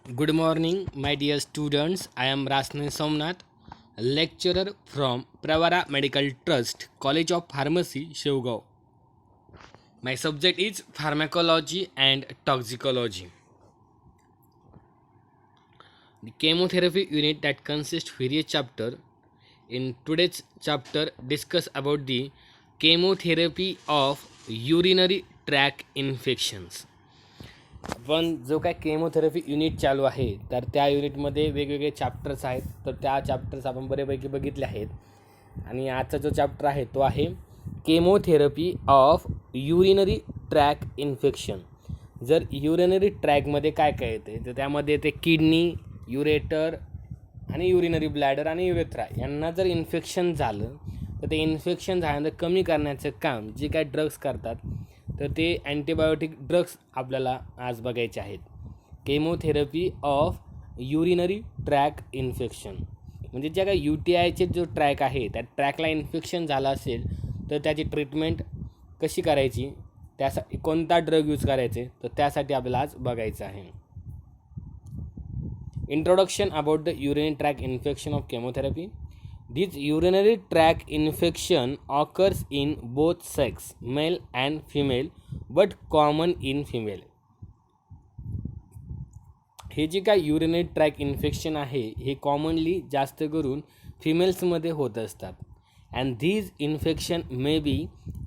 Good morning, my dear students. I am Rasne Somnath, lecturer from Pravara Medical Trust, College of Pharmacy, Shevgaon. My subject is pharmacology and toxicology. The chemotherapy unit that consists various chapter. In today's chapter, discuss about the chemotherapy of urinary tract infections. पण जो काय chemotherapy unit चालू आहे तर त्या युनिटमध्ये वेगवेगळे chapters आहेत. तर त्या चॅप्टर्स आपण बरेपैकी बघितले आहेत. आणि आजचा जो चॅप्टर आहे तो आहे chemotherapy of urinary tract infection. जर युरिनरी ट्रॅकमध्ये काय काय येते तर त्यामध्ये येते किडनी, युरेटर आणि युरिनरी ब्लॅडर आणि युरेथ्रा यांना जर इन्फेक्शन झालं तर ते इन्फेक्शन झाल्यानंतर कमी करण्याचं काम जे काय ड्रग्स करतात तर ते अँटीबायोटिक ड्रग्स आपल्याला आज बघायचे आहेत. Chemotherapy of urinary tract infection म्हणजे ज्या काय UTIचे जो ट्रॅक आहे त्या ट्रॅकला इन्फेक्शन झालं असेल तर त्याची ट्रीटमेंट कशी करायची, त्यासाठी कोणता ड्रग यूज करायचे तर त्यासाठी आपल्याला आज बघायचं आहे. Introduction about the urinary tract infection of chemotherapy. This urinary tract infection occurs in both sex, male and female, but common in female. हे जे काय युरिनरी ट्रॅक इन्फेक्शन आहे हे कॉमनली जास्त करून फिमेल्समध्ये होत असतात. And these infection may be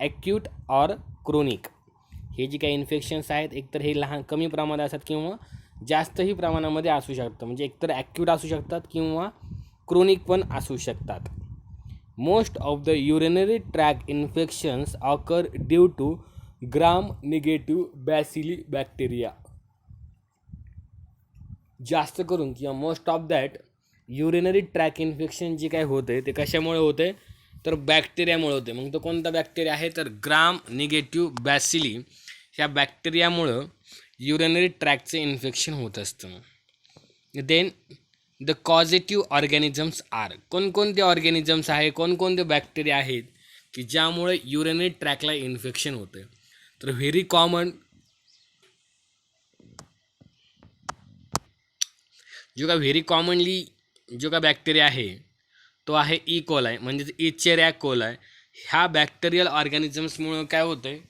acute or chronic. हे जे काही इन्फेक्शन्स आहेत एकतर हे लहान कमी प्रमाणात असतात किंवा जास्तही प्रमाणामध्ये असू शकतं. म्हणजे एकतर ॲक्यूट असू शकतात किंवा क्रोनिक पण असू शकतात. Most of the urinary tract infections occur due to gram negative bacilli bacteria. जास्त करून किंवा most of that urinary tract infection जे काय होते ते कशामुळे होते तर बॅक्टेरियामुळे होते. मग तो कोणता बॅक्टेरिया आहे तर ग्राम निगेटिव्ह बॅसिली ह्या बॅक्टेरियामुळं युरिनरी ट्रॅकचं इन्फेक्शन होत असतं. Then the causative organisms are. कोणकोणते ऑर्गॅनिझम्स आहे, कोणकोणते बॅक्टेरिया आहेत की ज्यामुळे युरिनरी ट्रॅकला इन्फेक्शन होतं. तर व्हेरी कॉमन जो का व्हेरी कॉमनली जो का बॅक्टेरिया आहे तो आहे ई कोलाय म्हणजेच इचेरिया कोलाय. ह्या बॅक्टेरियल ऑर्गॅनिझम्समुळं काय होतं आहे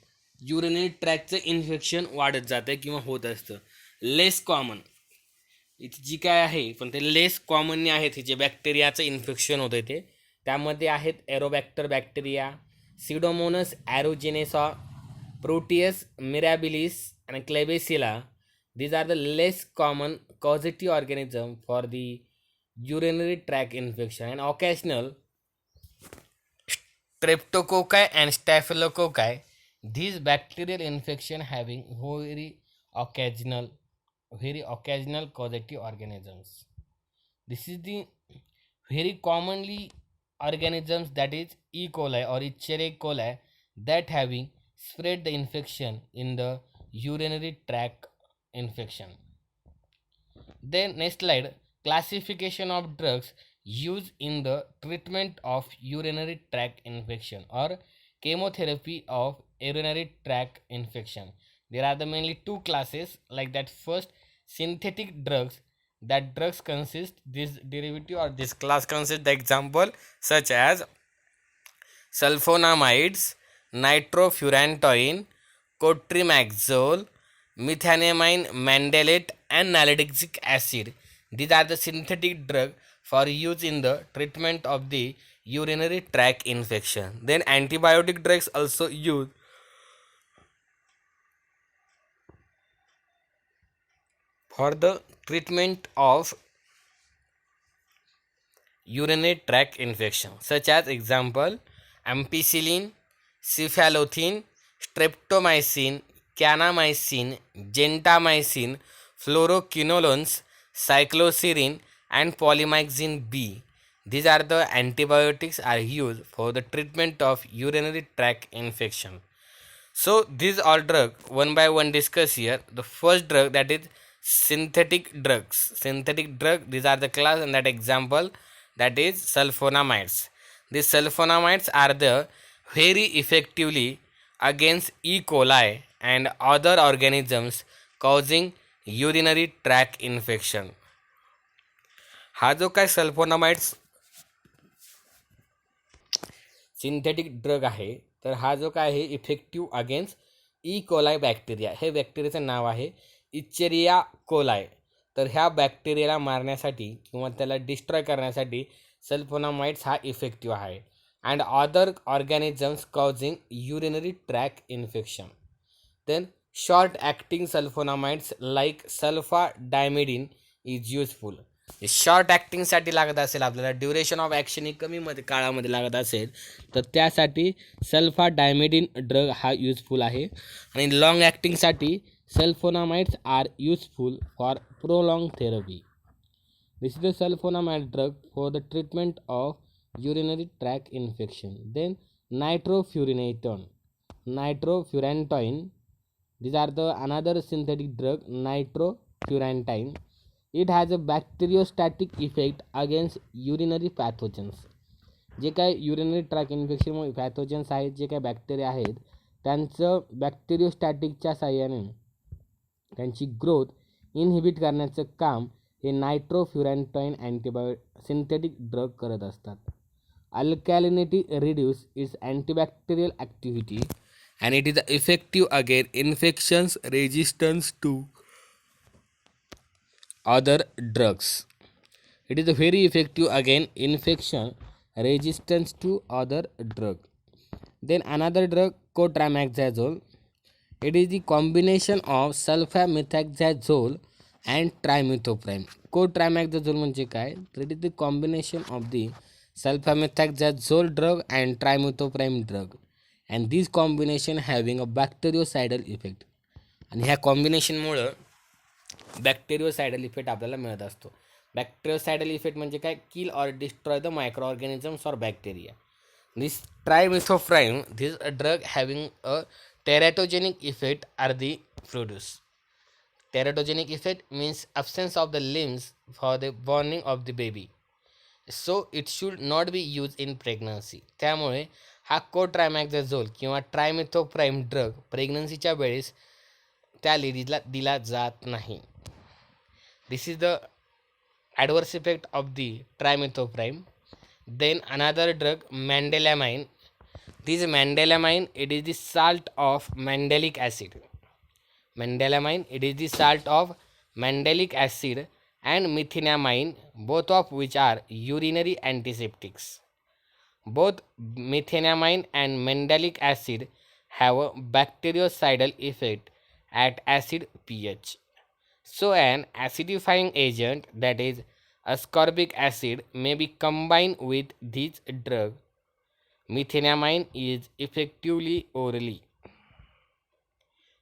युरिनरी ट्रॅकचं इन्फेक्शन वाढत जातं आहे किंवा होत असतं. लेस कॉमन इथे जी काय आहे पण ते लेस कॉमनली आहेत हे जे बॅक्टेरियाचं इन्फेक्शन होतं ते त्यामध्ये आहेत एरोबॅक्टर बॅक्टेरिया, सिडोमोनस ॲरोजेनेसा, प्रोटियस मिरॅबिलिस आणि क्लेबेसिला. These are the less common causative organism for the urinary tract infection and occasional streptococci and staphylococci. These bacterial infection having very occasional causative organisms. This is the very commonly organisms that is E. coli or Escherichia coli that having spread the infection in the urinary tract infection. Then next slide, classification of drugs used in the treatment of urinary tract infection or chemotherapy of urinary tract infection. There are the mainly two classes like that. First, synthetic drugs. That drugs consist this derivative or this class consists the example such as sulfonamides, nitrofurantoin, cotrimoxazole, methenamine mandalate and nalidixic acid. These are the synthetic drugs for use in the treatment of the urinary tract infection. Then antibiotic drugs also used for the treatment of urinary tract infection such as example ampicillin, cephalothin, streptomycin, kanamycin, gentamicin, fluoroquinolones, cycloserine and polymyxin B. These are the antibiotics are used for the treatment of urinary tract infection. So these all drugs one by one discuss here. The first drug that is synthetic drugs. Synthetic drug, these are the class and that example that is sulfonamides. These sulfonamides are the very effectively against E. coli and other organisms causing urinary tract infection. हा जो काय sulphonamides synthetic drug आहे, तर हा जो काय आहे effective against ई coli bacteria, हे बॅक्टेरियाचं नाव आहे इचेरिया कोलाय. तर ह्या बॅक्टेरियाला मारण्यासाठी किंवा त्याला डिस्ट्रॉय करण्यासाठी सल्फोनामाइड्स हा इफेक्टिव्ह आहे. And other organisms causing urinary tract infection. Then short acting sulphonamides like sulphadimidine is useful. Short ॲक्टिंगसाठी लागत असेल, आपल्याला ड्युरेशन ऑफ ॲक्शन ही कमी काळामध्ये लागत असेल, तर त्यासाठी सल्फा डायमिडिन ड्रग हा युजफुल आहे. आणि लॉंग ॲक्टिंगसाठी sulphonamides are useful for prolong therapy. This is the sulphonamide drug for the treatment of urinary tract infection. Then nitrofurantoin. These are the another synthetic drug, nitrofurantoin. It has a bacteriostatic effect against urinary pathogens. जे काय urinary track इन्फेक्शनमुळे pathogens आहेत, जे काय bacteria आहेत, त्यांचं बॅक्टेरियोस्टॅटिकच्या साह्याने त्यांची growth inhibit करण्याचं काम हे नायट्रोफ्युरॅन्टॉइन synthetic drug करत असतात. Alkalinity reduce its antibacterial activity and it is effective against infections resistance to other drugs. It is very effective against infection resistance to other drug. Then another drug, cotrimoxazole. It is the combination of sulfamethoxazole and trimethoprim. Cotrimoxazole म्हणजे काय, तर it is the combination of the sulfamethoxazole drug and trimethoprim drug, and this combination having a bactericidal effect. आणि ह्या कॉम्बिनेशनमुळं बॅक्टेरियोसायडल effect आपल्याला मिळत असतो. बॅक्टेरियोसायडल effect म्हणजे काय, kill or destroy the microorganisms or bacteria. This trimethoprim, this a drug having a teratogenic effect are the produce. Teratogenic effect means absence of the limbs for the borning of the baby. So it should not be use in pregnancy. त्यामुळे हा कोट्रायमॅक्झाझोल किंवा ट्रायमेथोप्राईम drug प्रेग्नन्सीच्या वेळेस त्या लेडीजला दिला जात नाही. This is the adverse effect of the trimethoprim. Then another drug mandelamine. This mandelamine, it is the salt of mandelic acid. Mandelamine, it is the salt of mandelic acid and methenamine, both of which are urinary antiseptics. Both methenamine and mandelic acid have a bactericidal effect at acid pH. So an acidifying agent, that is ascorbic acid, may be combined with this drug. Methenamine is effectively orally,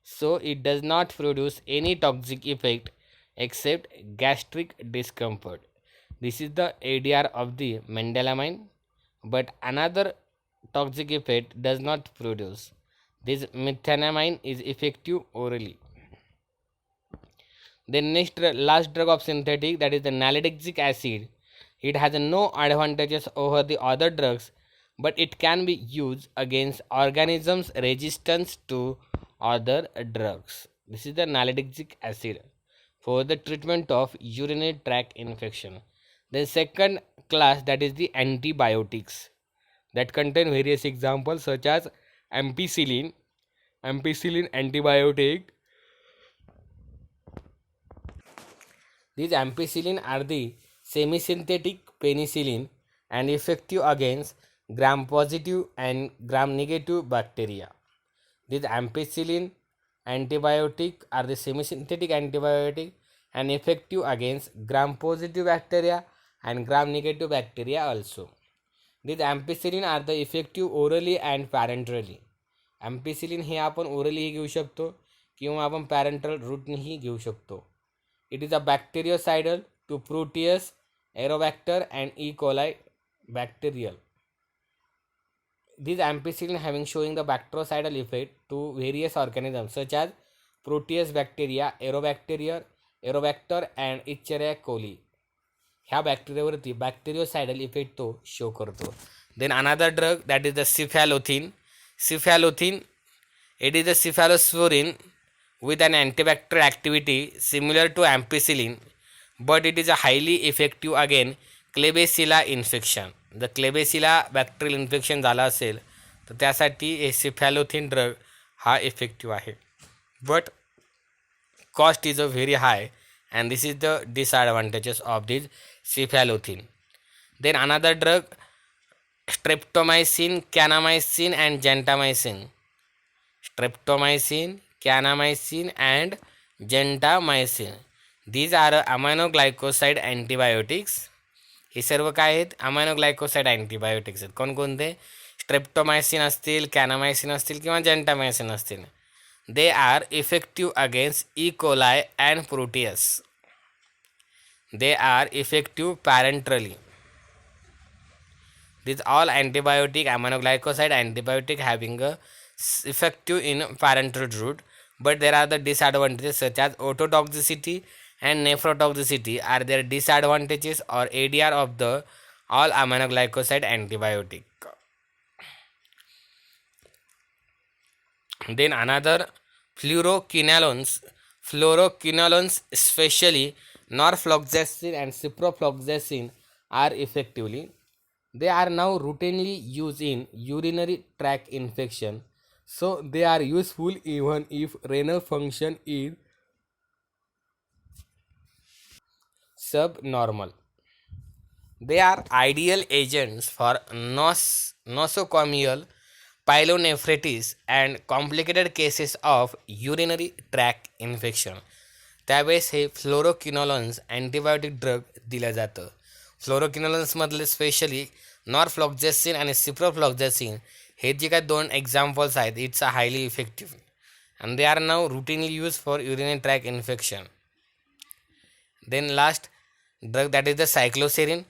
so it does not produce any toxic effect except gastric discomfort. This is the ADR of the mendelamine, but another toxic effect does not produce. This methenamine is effective orally. The last drug of synthetic, that is the nalidixic acid. It has no advantages over the other drugs, but it can be used against organisms resistant to other drugs. This is the nalidixic acid for the treatment of urinary tract infection. The second class, that is the antibiotics, that contain various examples such as ampicillin antibiotic. These ampicillin are the semi-synthetic penicillin and effective against gram-positive and gram-negative bacteria. These ampicillin antibiotic are the semi-synthetic antibiotic and effective against gram-positive bacteria and gram-negative bacteria also. These ampicillin are the effective orally and parenterally. ampicillin हे आपण ओरलीही घेऊ शकतो किंवा आपण parental रूटनेही घेऊ शकतो. It is a bactericidal to Proteus, Aerobacter and E coli bacterial. These ampicillin having showing the bactericidal effect to various organisms such as Proteus bacteria, Aerobacter and Escherichia coli. ह्या बॅक्टेरियावरती बॅक्टेरियोसायडल इफेक्ट तो show करतो. Then another drug, that is the cephalothin. It is a cephalosporin with an antibacterial activity similar to ampicillin, but it is a highly effective against Klebsiella infection. जर क्लेबेसिला bacterial infection झालं असेल तर त्यासाठी हे सिफॅलोथिन drug हा effective आहे. But cost is a very high, and this is the disadvantages of this cephalothene. Then another drug, streptomycin, kanamycin and gentamicin. Streptomycin, kanamycin and gentamicin. These are aminoglycoside antibiotics. हे सर्व काय आहेत? अमायनोग्लायकोसाइड antibiotics आहेत. कोणकोणते? स्ट्रेप्टोमायसिन असतील, कॅनामायसिन असतील किंवा जेंटामायसिन असतील. They are effective against E. coli and Proteus. They are effective parenterally. These all antibiotic, aminoglycoside antibiotic having a effective in parenteral route, but there are the disadvantages such as ototoxicity and nephrotoxicity are their disadvantages or ADR of the all aminoglycoside antibiotic. Then another, fluoroquinolones, especially norfloxacin and ciprofloxacin are effectively. They are now routinely used in urinary tract infection, so they are useful even if renal function is subnormal. They are ideal agents for nosocomial pyelonephritis and complicated cases of urinary tract infection. त्यावेळेस हे फ्लोरोकिनोलॉन्स antibiotic drug दिलं जातं. फ्लोरोकिनोलॉन्समधले specially नॉरफ्लॉक्झॅसिन आणि सिप्रोफ्लॉक्झॅसिन हे जे काय दोन examples आहेत, it's a highly effective and they are now routinely used for urinary tract infection. Then last drug, that is the cycloserine.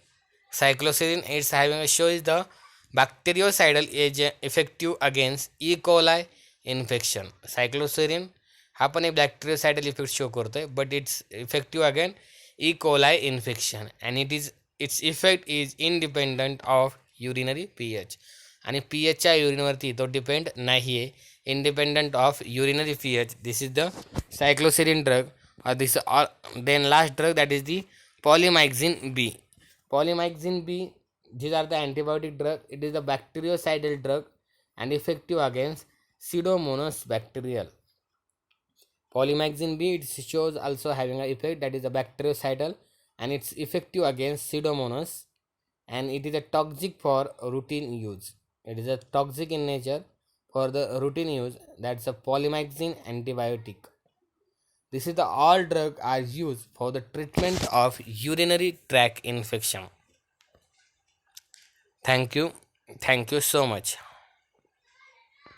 Cycloserine, it's having a show is the bactericidal agent effective against E. coli infection. Cycloserine हा पण एक bactericidal effect show करतोय, but it's effective again E coli infection and its effect is independent of urinary pH. आणि पीएचच्या युरिनवरती तो depend नाही आहे, independent of urinary pH. This is the cycloserine drug. This then last drug, that is the polymyxin B. Polymyxin B, these are the antibiotic drug. It is a bactericidal drug and effective against Pseudomonas bacterial. Polymyxin B, it shows also having an effect, that is a bactericidal and it's effective against Pseudomonas, and it is a toxic for routine use. It is a toxic in nature for the routine use. That's a polymyxin antibiotic. This is the all drug are used for the treatment of urinary tract infection. Thank you so much.